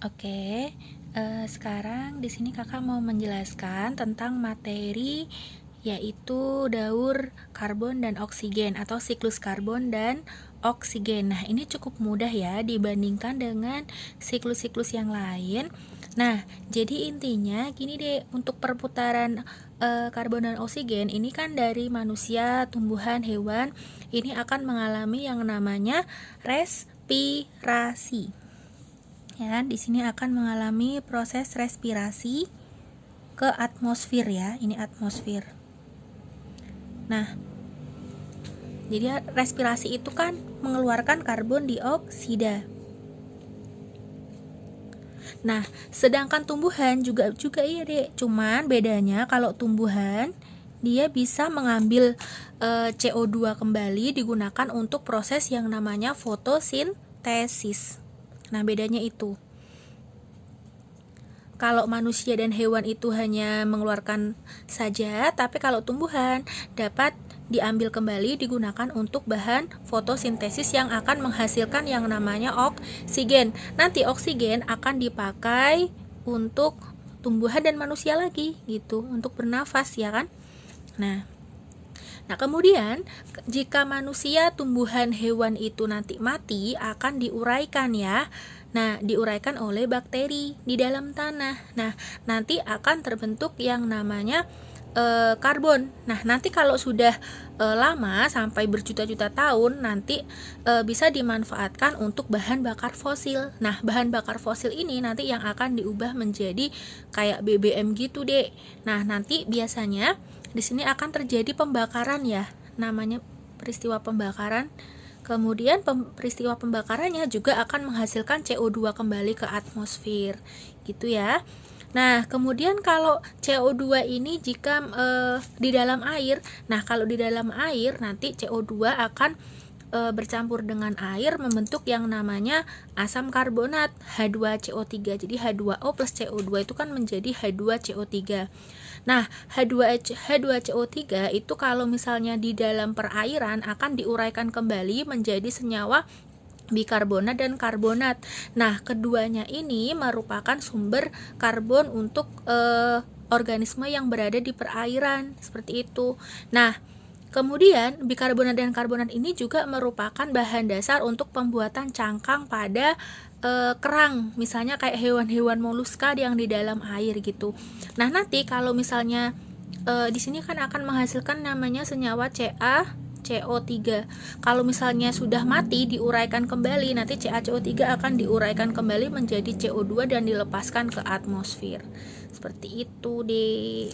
Oke, sekarang di sini kakak mau menjelaskan tentang materi yaitu daur karbon dan oksigen atau siklus karbon dan oksigen. Nah, ini cukup mudah ya dibandingkan dengan siklus-siklus yang lain. Nah, jadi intinya gini deh, untuk perputaran karbon dan oksigen ini kan dari manusia, tumbuhan, hewan, ini akan mengalami yang namanya respirasi. Ya, di sini akan mengalami proses respirasi ke atmosfer ya. Ini atmosfer. Nah, jadi respirasi itu kan mengeluarkan karbon dioksida. Nah, sedangkan tumbuhan juga iya deh. Cuman bedanya kalau tumbuhan dia bisa mengambil CO2 kembali digunakan untuk proses yang namanya fotosintesis. Nah, bedanya itu. Kalau manusia dan hewan itu hanya mengeluarkan saja, tapi kalau tumbuhan dapat diambil kembali digunakan untuk bahan fotosintesis yang akan menghasilkan yang namanya oksigen. Nanti oksigen akan dipakai untuk tumbuhan dan manusia lagi gitu, untuk bernafas ya kan. Nah, kemudian jika manusia, tumbuhan, hewan itu nanti mati akan diuraikan ya. Nah, diuraikan oleh bakteri di dalam tanah. Nah, nanti akan terbentuk yang namanya karbon. Nah, nanti kalau sudah lama sampai berjuta-juta tahun nanti bisa dimanfaatkan untuk bahan bakar fosil. Nah, bahan bakar fosil ini nanti yang akan diubah menjadi kayak BBM gitu deh. Nah, nanti biasanya di sini akan terjadi pembakaran ya, namanya peristiwa pembakaran. Kemudian peristiwa pembakarannya juga akan menghasilkan CO2 kembali ke atmosfer, gitu ya. Nah, kemudian kalau CO2 ini jika di dalam air, nah kalau di dalam air nanti CO2 akan bercampur dengan air membentuk yang namanya asam karbonat H2CO3. Jadi H2O plus CO2 itu kan menjadi H2CO3. Nah, H2CO3 itu kalau misalnya di dalam perairan akan diuraikan kembali menjadi senyawa bikarbonat dan karbonat. Nah, keduanya ini merupakan sumber karbon untuk organisme yang berada di perairan, seperti itu. Nah, kemudian bikarbonat dan karbonat ini juga merupakan bahan dasar untuk pembuatan cangkang pada kerang, misalnya kayak hewan-hewan moluska yang di dalam air gitu. Nah, nanti kalau misalnya di sini kan akan menghasilkan namanya senyawa CaCO3. Kalau misalnya sudah mati diuraikan kembali, nanti CaCO3 akan diuraikan kembali menjadi CO2 dan dilepaskan ke atmosfer. Seperti itu deh.